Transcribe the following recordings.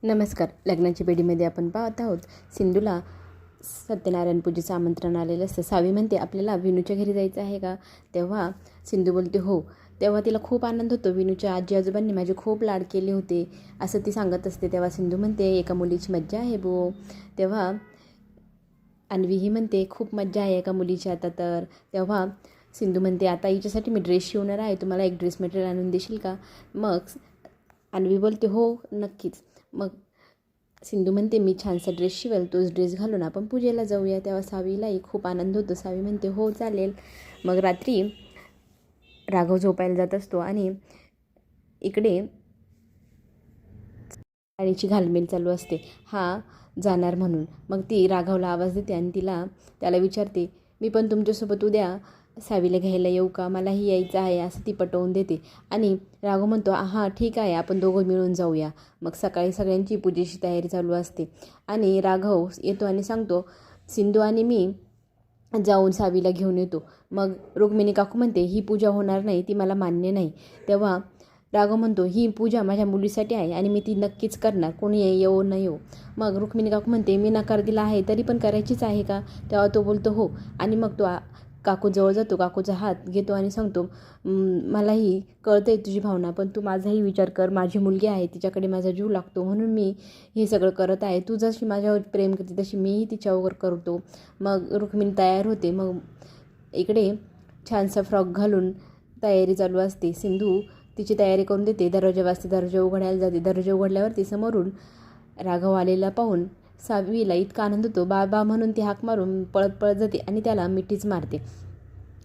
नमस्कार. लग्नाची बेडीमध्ये आपण पाहत आहोत सिंधूला सत्यनारायण पूजेचं आमंत्रण आलेलं असतं. सावी म्हणते आपल्याला विनूच्या घरी जायचं आहे का? तेव्हा सिंधू बोलते हो. तेव्हा तिला खूप आनंद होतो. विनूच्या आजी आजोबांनी माझे खूप लाड केले होते असं ती सांगत असते. तेव्हा सिंधू म्हणते एका मुलीची मज्जा आहे बो. तेव्हा अन्वीही म्हणते खूप मज्जा आहे एका मुलीची आता तर. तेव्हा सिंधू म्हणते आता हिच्यासाठी मी ड्रेस शिवणार आहे, तुम्हाला एक ड्रेस मटेरियल आणून देशील का? मग अन्वी बोलते हो नक्कीच. मग सिंधू म्हणते मी छानसा ड्रेस शिवेल, तोच ड्रेस घालून आपण पूजेला जाऊया. तेव्हा सावीलाही खूप आनंद होतो. सावी म्हणते हो चालेल. मग रात्री राघव झोपायला जात असतो आणि इकडे राणीची घालमेल चालू असते हा जाणार म्हणून. मग ती राघवला आवाज देते आणि त्याला विचारते मी पण तुमच्यासोबत उद्या सावीला घ्यायला येऊ का? मलाही यायचं आहे असं ती पटवून देते. आणि राघव म्हणतो हां ठीक आहे, आपण दोघं मिळून जाऊया. मग सकाळी सगळ्यांची पूजेची तयारी चालू असते आणि राघव येतो आणि सांगतो सिंधू आणि मी जाऊन सावीला घेऊन येतो. मग रुक्मिणी काकू म्हणते ही पूजा होणार नाही, ती मला मान्य नाही. तेव्हा राघव म्हणतो ही पूजा माझ्या मुलीसाठी आहे आणि मी ती नक्कीच करणार, कोणी येवो न येवो. मग रुक्मिणी काकू म्हणते मी नकार दिला आहे तरी पण करायचीच आहे का? तेव्हा तो बोलतो हो. आणि मग तो काकूजवळ जातो, काकूचा हात घेतो आणि सांगतो मलाही कळतं आहे तुझी भावना, पण तू माझाही विचार कर. माझी मुलगी आहे, तिच्याकडे माझा जीव लागतो म्हणून मी हे सगळं करत आहे. तू जशी माझ्यावर प्रेम करते तशी मीही तिच्यावर करतो. मग रुक्मिणी तयार होते. मग इकडे छानसा फ्रॉक घालून तयारी चालू असते. सिंधू तिची तयारी करून देते. दरवाजा वाजते, दरवाजा उघडायला जाते. दरवाजा उघडल्यावरती समोरून राघव आलेला पाहून सावीला इतका आनंद होतो. बाबा म्हणून ती हाक मारून पळत पळत जाते आणि त्याला मिठीच मारते.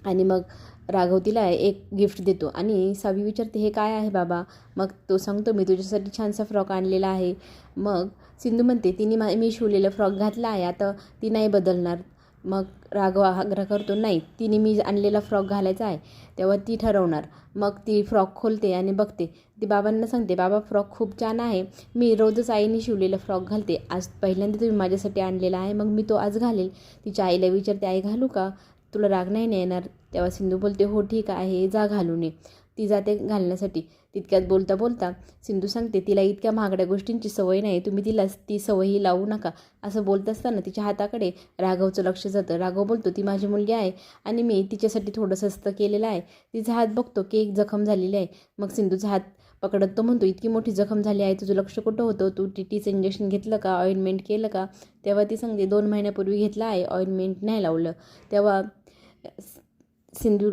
आणि मग राघव तिला एक गिफ्ट देतो आणि सावी विचारते हे काय आहे बाबा? मग तो सांगतो मी तुझ्यासाठी छानसा फ्रॉक आणलेला आहे. मग सिंधू म्हणते तिने मी शिवलेला फ्रॉक घातला आहे, आता ती नाही बदलणार. मग राघव आग्रह करतो नाही, तिने मी आणलेला फ्रॉक घालायचा आहे. तेव्हा ती ठरवणार. मग ती फ्रॉक खोलते आणि बघते. ती बाबांना सांगते बाबा फ्रॉक खूप छान आहे, मी रोजच आईने शिवलेला फ्रॉक घालते, आज पहिल्यांदा तुम्ही माझ्यासाठी आणलेला आहे, मग मी तो आज घालेल. तिच्या आईला विचारते आई घालू का? तुला राग नाही येणार? तेव्हा सिंधू बोलते हो ठीक आहे, जा घालून ये. ती जाते घालण्यासाठी. तितक्यात बोलता बोलता सिंधू सांगते तिला इतक्या महागड्या गोष्टींची सवय नाही, तुम्ही तिला ती सवयही लावू नका. असं बोलत असताना तिच्या हाताकडे राघवचं लक्ष जातं. राघव बोलतो ती माझी मुलगी आहे आणि मी तिच्यासाठी थोडंसं असतं केलेलं आहे. तिचा हात बघतो की एक जखम झालेली आहे. मग सिंधूचा हात पकडत तो म्हणतो इतकी मोठी जखम झाली आहे, तुझं लक्ष कुठं होतं? तू टीटीचं इंजेक्शन घेतलं का? ऑइंटमेंट केलं का? तेव्हा ती सांगते 2 महिन्यापूर्वी घेतलं आहे, ऑइंटमेंट नाही लावलं. तेव्हा सिंधू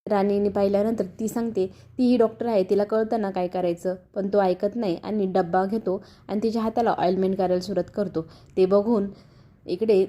राणीने पाहिल्यानंतर ती सांगते तीही डॉक्टर आहे, तिला कळतं ना काय करायचं, पण तो ऐकत नाही आणि डब्बा घेतो आणि तिच्या हाताला ऑइलमेंट करायला सुरुवात करतो. ते बघून इकडे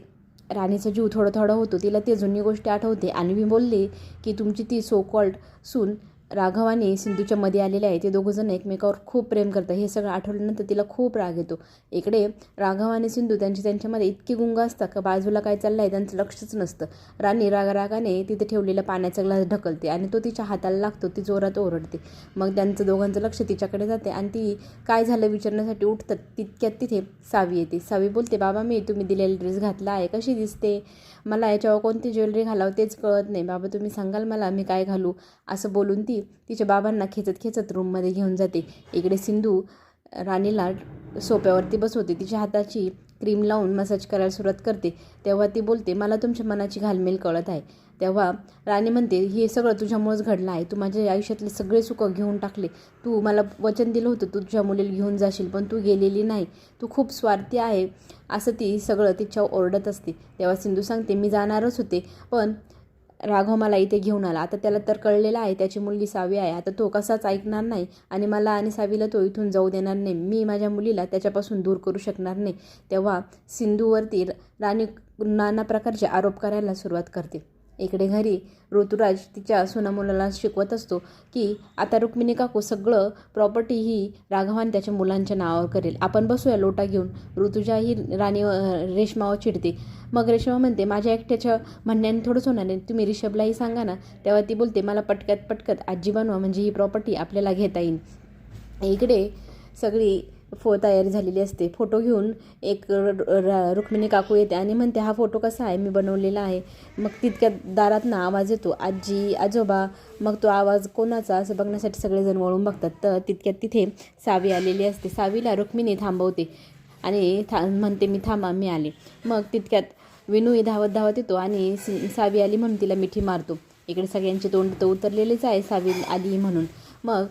राणीचा जीव थोडं थोडं होतो. तिला ते जुनी गोष्टी आठवते आणि मी बोलले की तुमची ती सो कॉल्ड सून राघव आणि सिंधूच्या मध्ये आलेले आहे, ते दोघंजण एकमेकावर खूप प्रेम करतात. हे सगळं आठवल्यानंतर तिला खूप राग येतो. इकडे राघव आणि सिंधू त्यांच्यामध्ये इतकी गुंग असतात का बाजूला काय चाललं आहे त्यांचं लक्षच नसतं. राणी रागाने तिथे ठेवलेला पाण्याचा ग्लास ढकलते आणि तो तिच्या हाताला लागतो. ती जोरात ओरडते. मग त्यांचं दोघांचं लक्ष तिच्याकडे जाते आणि ती काय झालं विचारण्यासाठी उठतात. तितक्यात तिथे सावी येते. सावी बोलते बाबा मी तुम्ही दिलेला ड्रेस घातला आहे, कशी दिसते? मला याच्यावर कोणती ज्वेलरी घालावं तेच कळत नाही. बाबा तुम्ही सांगाल मला मी काय घालू? असं बोलून ती तिच्या बाबांना खेचत रूममध्ये घेऊन जाते. इकडे सिंधू राणीला सोप्यावरती बसवते. तिच्या हाताची क्रीम लावून मसाज करायला सुरुवात करते. तेव्हा ती बोलते मला तुमच्या मनाची घालमेल कळत आहे. तेव्हा राणी म्हणते हे सगळं तुझ्यामुळेच घडलं आहे, तू माझ्या आयुष्यातले सगळे सुख घेऊन टाकले. तू मला वचन दिलं होतं तू तुझ्या मुलीला घेऊन जाशील, पण तू गेलेली नाही, तू खूप स्वार्थी आहे, असं ती सगळं तिच्यावर ओरडत असते. तेव्हा सिंधू सांगते मी जाणारच होते, पण राघव मला इथे घेऊन आला. आता त्याला तर कळलेलं आहे त्याची मुलगी सावी आहे, आता तो कसाच ऐकणार नाही आणि मला आणि सावीला तो इथून जाऊ देणार नाही. मी माझ्या मुलीला त्याच्यापासून दूर करू शकणार नाही. तेव्हा सिंधूवरती राणी नाना प्रकारचे आरोप करायला सुरुवात करते. इकडे घरी ऋतुराज तिच्या सुनामुलाला शिकवत असतो की आता रुक्मिणी काकू सगळं प्रॉपर्टी ही राघवान त्याच्या मुलांच्या नावावर करेल, आपण बसूया लोटा घेऊन. ऋतुजा ही राणी रेशमावर चिडते. मग रेशमा म्हणते माझ्या एकट्याच्या म्हणण्याने थोडंच होणार नाही, तुम्ही रिषभलाही सांगा ना. तेव्हा ती बोलते मला पटकत आजी बनवा म्हणजे ही प्रॉपर्टी आपल्याला घेता येईल. इकडे सगळी तयारी झालेली असते. फोटो घेऊन एक रुक्मिणी काकू येते आणि म्हणते हा फोटो कसा आहे, मी बनवलेला आहे. मग तितक्यात दारात ना आवाज येतो, आजी आजोबा. मग तो आवाज कोणाचा असं बघण्यासाठी सगळेजण वळून बघतात. तर तितक्यात तिथे सावी आलेली असते. सावीला रुक्मिणी थांबवते आणि म्हणते मी थांबा, मी आले. मग तितक्यात विनूही धावत धावत येतो आणि सावी आली म्हणून तिला मिठी मारतो. इकडे सगळ्यांचे तोंड तर उतरलेलेच आहे सावी आली म्हणून. मग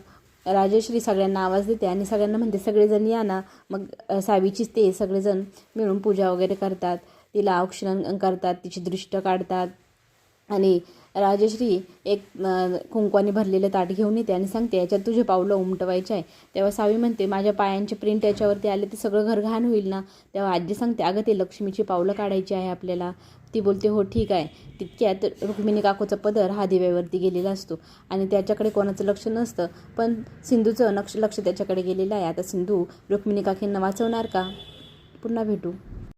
राजश्री सगळ्यांना आवाज देते आणि सगळ्यांना म्हणते सगळेजण या ना. मग सावीचीच ते सगळेजण मिळून पूजा वगैरे करतात, तिला औक्षण करतात, तिची दृष्ट काढतात. आणि राजश्री एक कुंकवाने भरलेलं ताट घेऊन येते आणि सांगते याच्यात तुझे पावलं उमटवायचे आहे. तेव्हा सावी म्हणते माझ्या पायांचे प्रिंट याच्यावरती आले ते सगळं घर घाण होईल ना. तेव्हा आजी सांगते अगं ते लक्ष्मीची पावलं काढायची आहे आपल्याला. ती बोलते हो ठीक आहे. तितक्यात रुक्मिणी काकूचा पदर हा दिव्यावरती गेलेला असतो आणि त्याच्याकडे कोणाचं लक्ष नसतं, पण सिंधूचं लक्ष त्याच्याकडे गेलेलं आहे. आता सिंधू रुक्मिणी काकींना वाचवणार का? पुन्हा भेटू.